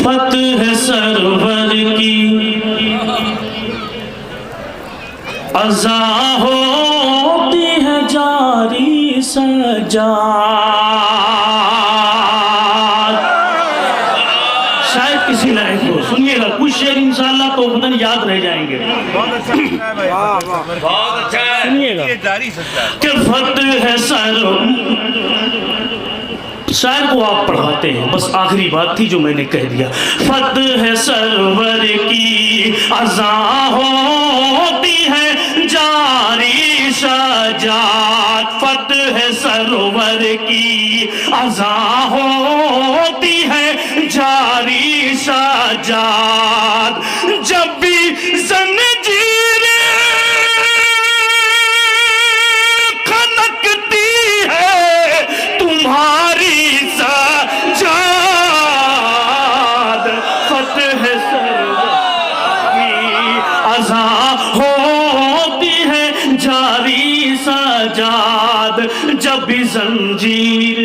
फतह सरवर की अज़ा होती है जारी सजाद। शायद किसी लायक को सुनिएगा, कुछ शेर इंशाअल्लाह तो वतन याद रह जाएंगे। बहुत अच्छा है, सुनिएगा कि फतह सरवर, शायर को आप पढ़ाते हैं, बस आखिरी बात थी जो मैंने कह दिया। फतह सरवर की अज़ा होती है जारी सजाद, फतह सरवर की अज़ा होती है जारी सजाद। जब भी ज़ंजीर खनकती है तुम्हारी सजाद, फतह सरवर की अज़ा होती है जारी सजाद। जब भी ज़ंजीर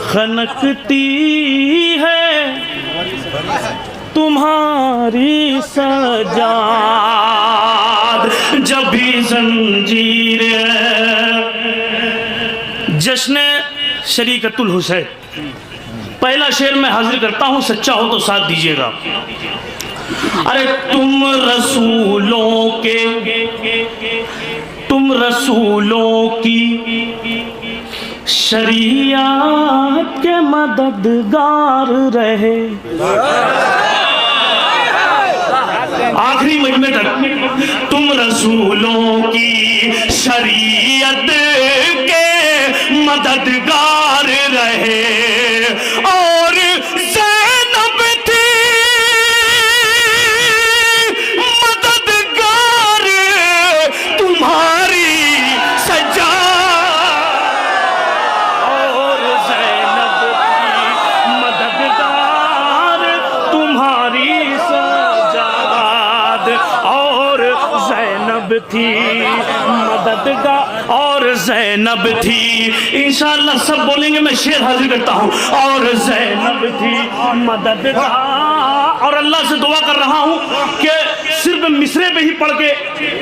खनकती है तुम्हारी सजाद, जब भी ज़ंजीर। जश्न शरीकतुल हुसैन, पहला शेर मैं हाजिर करता हूँ, सच्चा हो तो साथ दीजिएगा। अरे तुम रसूलों की शरीयत के मददगार रहे। आखिरी मजमे तक तुम रसूलों की शरीयत के मददगार रहे। और ज़ैनब थी मददगार तुम्हारी सजाद, और ज़ैनब थी मददगार तुम्हारी सजाद, और ज़ैनब थी मददगार, और ज़ैनब थी। इंशाअल्लाह सब बोलेंगे, मैं शेर हाजिर करता हूँ। और ज़ैनब थी मददगार, और अल्लाह से दुआ कर रहा हूँ कि सिर्फ मिसरे पे ही पढ़ के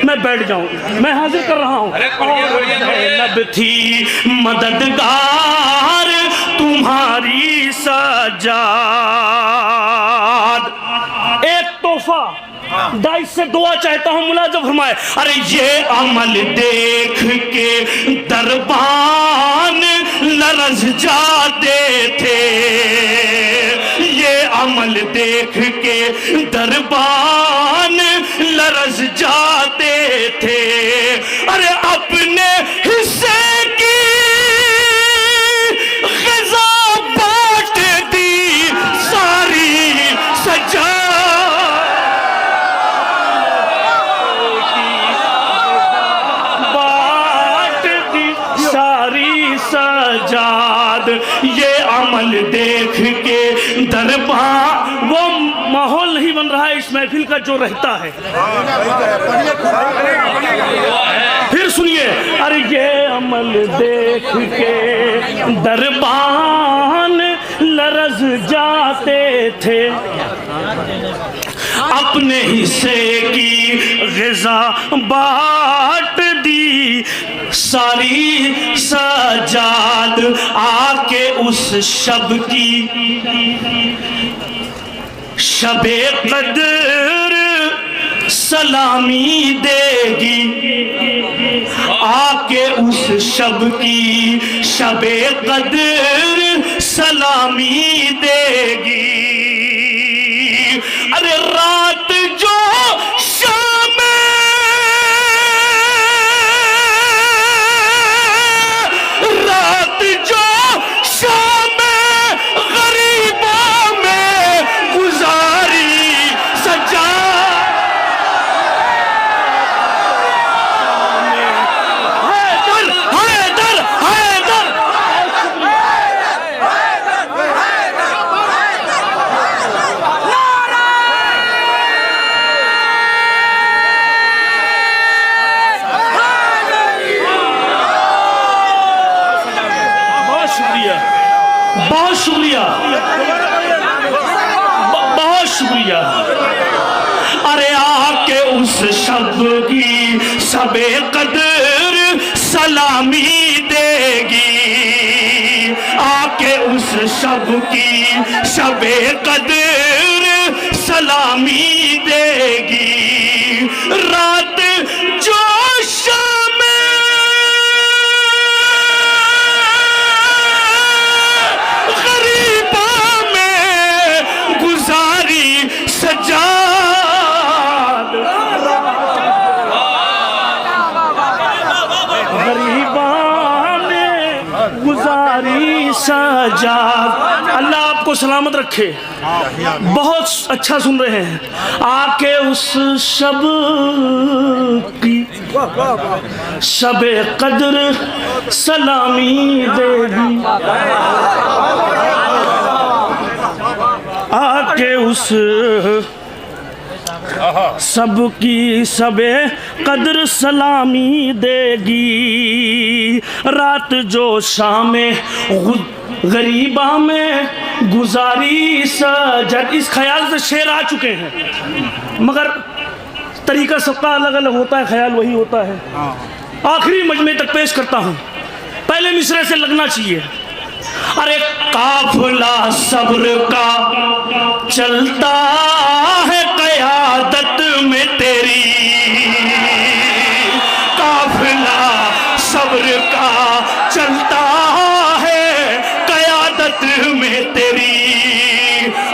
मैं बैठ जाऊँ, मैं हाजिर कर रहा हूँ। और ज़ैनब थी मददगार तुम्हारी सजाद। एक तोहफा दाई से दुआ चाहता हूँ, मुलाज़म फरमाए। अरे ये अमल देख के दरबान लरज़ जाते थे, ये अमल देख के दरबान लरज़ जाते थे। अरे अपने हिस्से की ग़िज़ा बाँट दी सारी सजा, ये अमल देख के दरबार। वो माहौल नहीं बन रहा है इस महफिल का जो रहता है। फिर सुनिए, अरे ये अमल देख के दरबान लरज़ जाते थे, अपने हिस्से की ग़िज़ा बाँट दी सारी सजाद। आके उस शब की शबे कदर सलामी देगी, आके उस शब की शबे कदर सलामी देगी। अरे रात जो शाम दिया। अरे आके उस शब की सबे कदर सलामी देगी, आके उस शब की शबे कदर सलामी देगी। रात जो शाम गरीबा में गुजारी सजाद, गरीबा में गुजारी सजाद। अल्लाह आपको सलामत रखे। बहुत अच्छा सुन रहे हैं। आके उस शब की शबे कदर सलामी देगी, आके उस सबकी सबे कदर सलामी देगी। रात जो शामे गरीबा में गुजारी सजद। इस ख्याल से शेर आ चुके हैं, मगर तरीका सबका अलग अलग होता है, ख्याल वही होता है। आखिरी मजमे तक पेश करता हूँ, पहले मिसरे से लगना चाहिए। अरे काफिला सब्र का चलता है क़यादत में तेरी, काफिला सब्र का चलता है क़यादत में तेरी।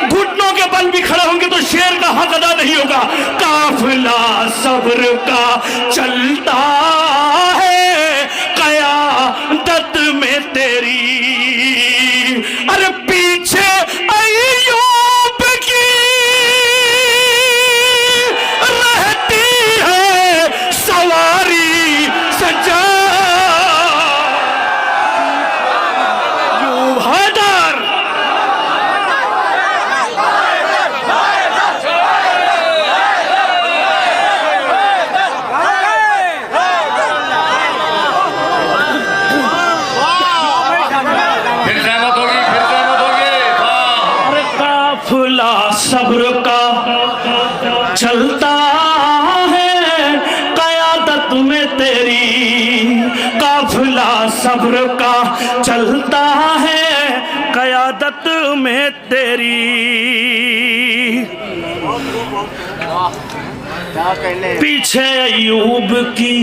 घुटनों के बल भी खड़े होंगे तो शेर का हक अदा नहीं होगा। काफिला सब्र का चलता है क़यादत में तेरी। अरे पीछे अय्यूब की रहती है सवारी सजा, यूं हैदर सब्र का चलता है क़यादत में तेरी, काफिला सब्र का चलता है क़यादत में तेरी। पीछे अय्यूब की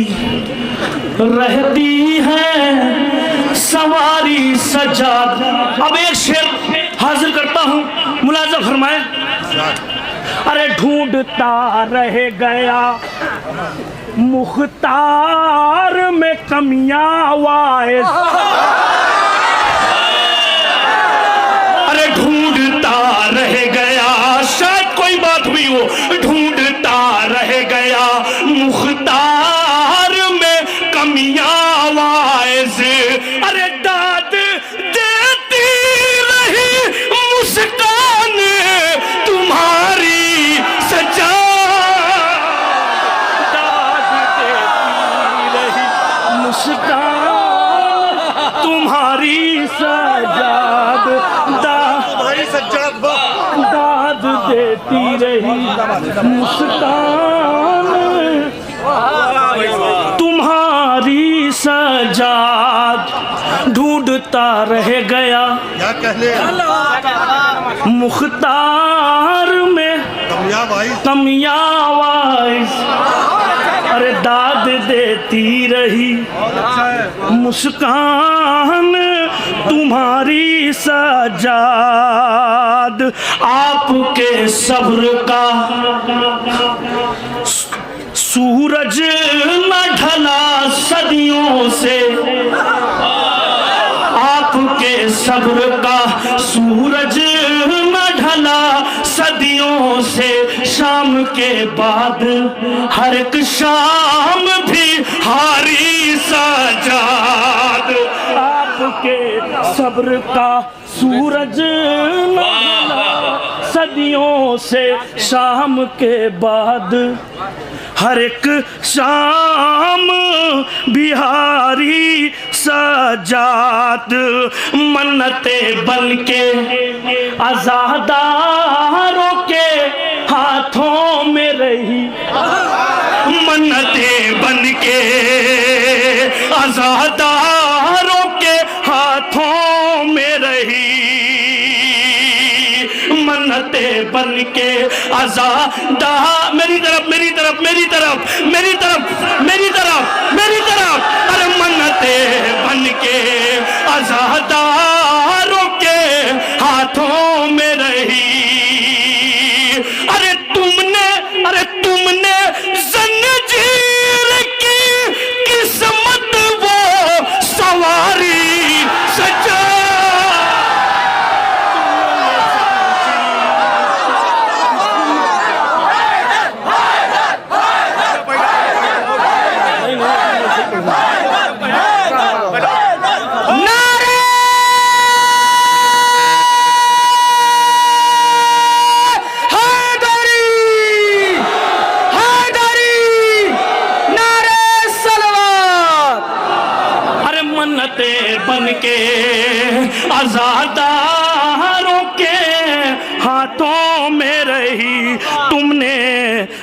रहती है सवारी सजाद। अब एक शेर हाजिर करता हूँ, मुलाज़ा फरमाए। अरे ढूंढता रह गया मुख्तार में कमियां वाइस, अरे ढूंढता रह गया, शायद कोई बात हुई हो, ढूंढता रह गया मुख्तार में कमियां वाइस। अरे दाद देती रही मुस्कान तुम्हारी सजा, दाद देती रही मुस्कान तुम्हारी सजाद, दाद देती रही मुस्कान तुम्हारी सजाद। ढूंढता रह गया मुख्तार में कमियां वाइस, अरे दाद देती रही मुस्कान तुम्हारी सजाद। आपके सब्र का सूरज न ढला सदियों से, आपके सब्र का सूरज न ढला सदियों से। शाम के बाद हर एक शाम भी हारी सजाद, आपके सब्र का सूरज न ढला सदियों से। शाम के बाद हर एक शाम बिहारी सजाद। मन्नते बल के आज़ादारों के आजादारों के हाथों में रही, मन्नते बन के आजादा। मेरी तरफ मेरी तरफ मेरी तरफ मेरी तरफ मेरी तरफ मेरी तरफ, अरे मन्नते बन के आजादारों के हाथों में रही। अरे तुमने जंजीर की किस्मत वो सवारी सजा। बन के आजादारों के हाथों में रही, तुमने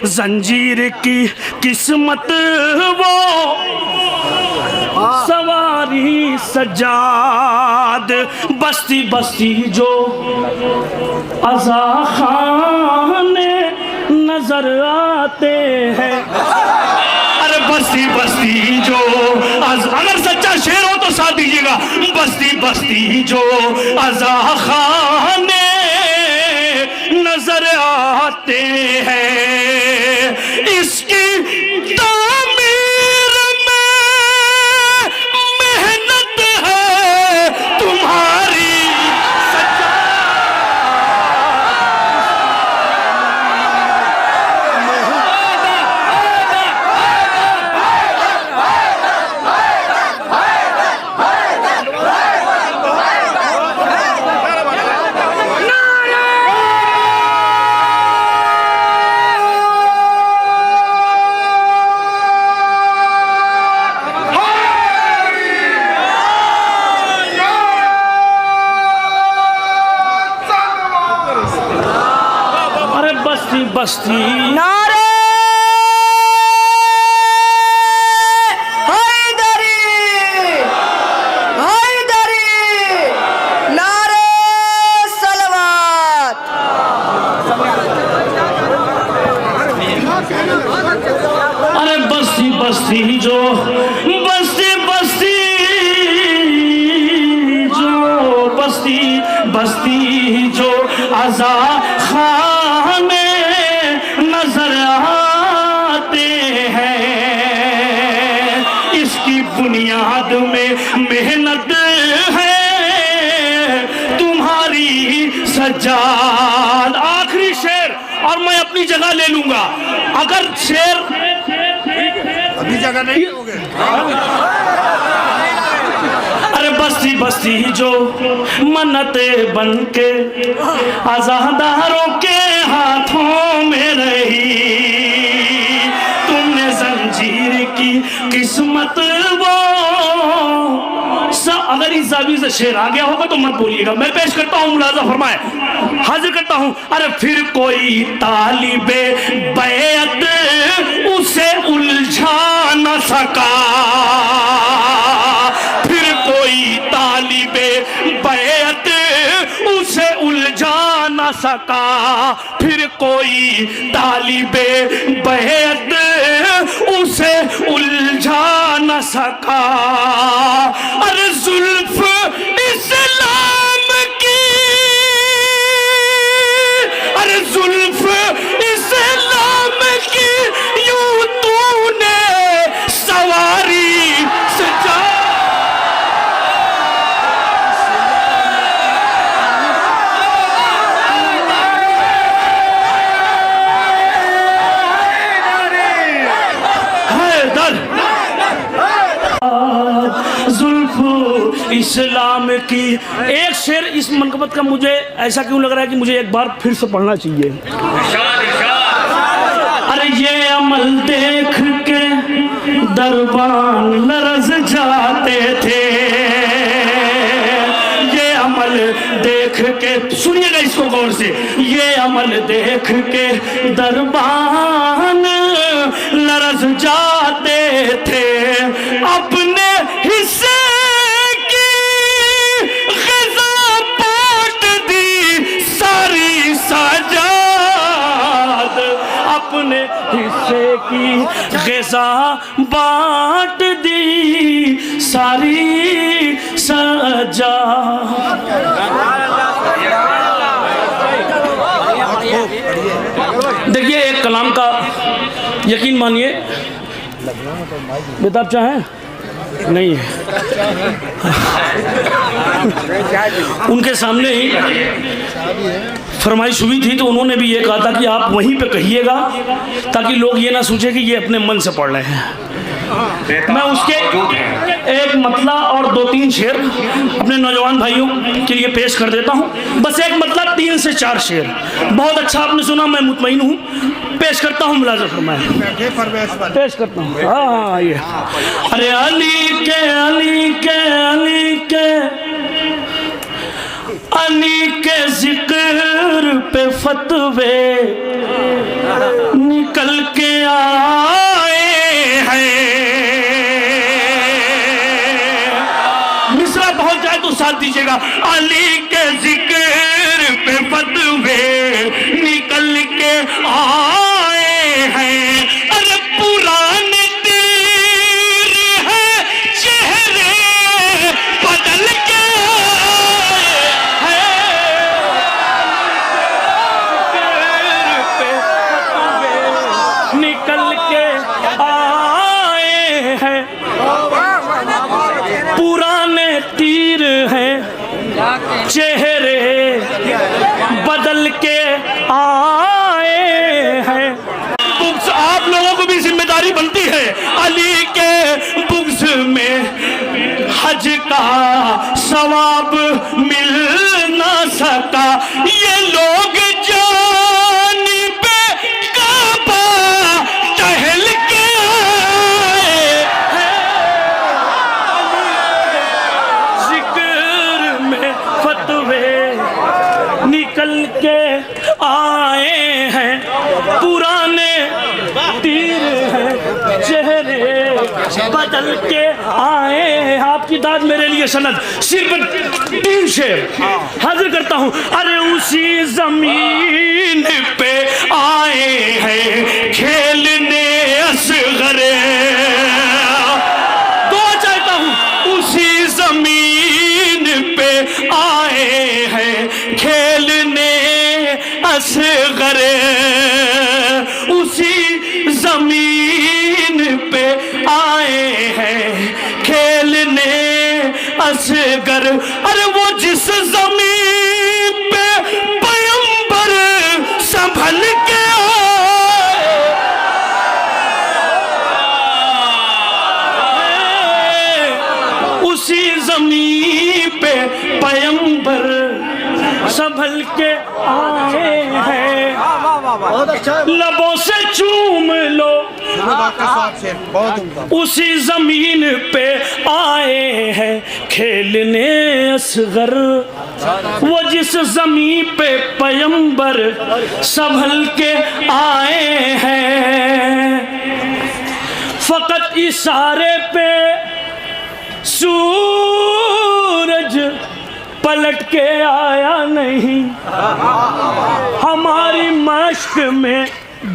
जंजीर की किस्मत वो सवारी सजाद। बस्ती बस्ती जो अज़ा खाने नजर आते हैं, अरे बस्ती बस्ती जो अगर सच्चा शेर हो तो साथ दीजिएगा। बस्ती बस्ती जो अज़ा खाने नजर आते हैं, इसकी तामीर में मेहनत है तुम्हारी। बस्ती नारे हैदरी हैदरी, नारे सलवात। अरे बस्ती बस्ती जो बस्ती बस्ती जो बस्ती बस्ती जो अज़ा खाने नजर आते हैं, इसकी बुनियाद में मेहनत है तुम्हारी सजाद। आखिरी शेर और मैं अपनी जगह ले लूंगा। अगर शेर अभी जगह नहीं होगे। अरे बस्ती बस्ती जो मन्नते बन के आजादारों के हाथों में रही, तुमने जंजीर की किस्मत वो अगर इस जावी से शेर आ गया होगा तो मत बोलिएगा। मैं पेश करता हूँ, मुलाजा फरमाए, हाजिर करता हूँ। अरे फिर कोई तालिबे बैत उसे उलझा न सका, फिर कोई तालिबे बैत उसे उलझा न सका, फिर कोई तालिबे बैत उसे उलझा न सका। अरे जुल्फ इस्लाम की, अरे जुल्फ इस्लाम की यूं तूने सवारी सजा। इस्लाम की एक शेर इस मनकबत का मुझे ऐसा क्यों लग रहा है कि मुझे एक बार फिर से पढ़ना चाहिए। अरे ये अमल देख के दरबान लरज जाते थे, ये अमल देख के, सुनिएगा इसको गौर से, ये अमल देख के दरबान लरज जाते थे, अपने अपने हिस्से की ग़िज़ा बांट दी सारी सजा। देखिए एक कलाम का यकीन मानिए, बेताब चाहे नहीं है, उनके सामने ही फरमाइश हुई थी तो उन्होंने भी ये कहा था कि आप वहीं पे कहिएगा ताकि लोग ये ना सोचे कि ये अपने मन से पढ़ रहे हैं। मैं उसके एक मतला और 2-3 शेर अपने नौजवान भाइयों के लिए पेश कर देता हूँ। बस एक मतला 3 से 4 शेर, बहुत अच्छा आपने सुना, मैं मुतमईन हूँ। पेश करता हूँ, मुलाज़ा फरमाएं, पेश करता हूँ। हाँ ये अरे अली के अली के अली के अली के जिक्र पे फतवे निकल के आए हैं। मिसरा पहुंच जाए तो साथ दीजिएगा। अली के जिक्र पे फतवे निकल के आए हैं। अरे पुराने तीर है चेहरे बदल के निकल के आए हैं। पुराने तीर हैं चेहरे बदल के आए हैं। बुक्स आप लोगों को भी जिम्मेदारी बनती है। अली के बुक्स में हज का सवाब मिल ना सका, ये लोग जान पे काबा टहल के आए हैं। जिक्र में फतवे निकल के आए हैं। पुराने तीर हैं चेहरे बदल के आए हैं। आपकी दाद मेरे लिए सनद। सिर्फ 3 शेर हाजिर करता हूँ। अरे उसी जमीन पे आए हैं खेलने असगरे, दुआ चाहता हूँ। उसी जमीन पे आए हैं खेलने असगरे, उसी जमीन पे आए हैं खेलने असगर। अरे वो जिस जमीन पे पैगंबर संभल के आए, उसी जमीन पे पैगंबर संभल के आए हैं। लबों से चूम लो उसी जमीन पे आए हैं खेलने असगर, वो जिस जमीन पे पैगंबर संभल के आए हैं। फकत इशारे पे सूरज पलट के आया नहीं, हमारी मश्क में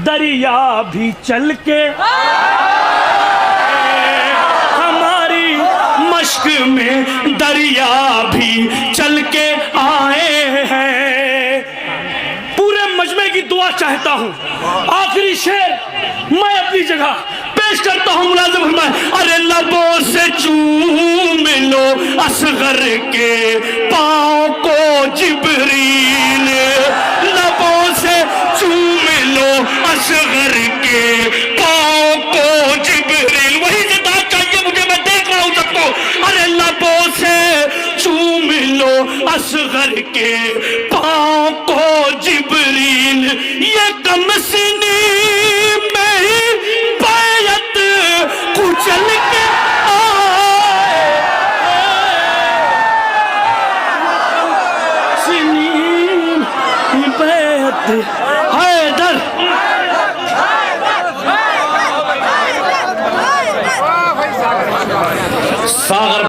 दरिया भी चल के, हमारी मश्क में दरिया भी चल के आए हैं। पूरे मजमे की दुआ चाहता हूँ। आखिरी शेर मैं अपनी जगह पेश करता हूँ, मुलाज़िम फरमाएं। अरे लबों से चूम लो असगर के पाँव को जिब्रील, लबों से चूम लो असगर के पाँव को जिब्रील। वही जिताब चाहिए मुझे, मैं देख रहा हूँ सबको। अरे लबों से चूम लो असगर के पाँव को जिब्रील, ये कम सिनी में ही बैत कुचल के आए, सिनी बैत हैदर। सागर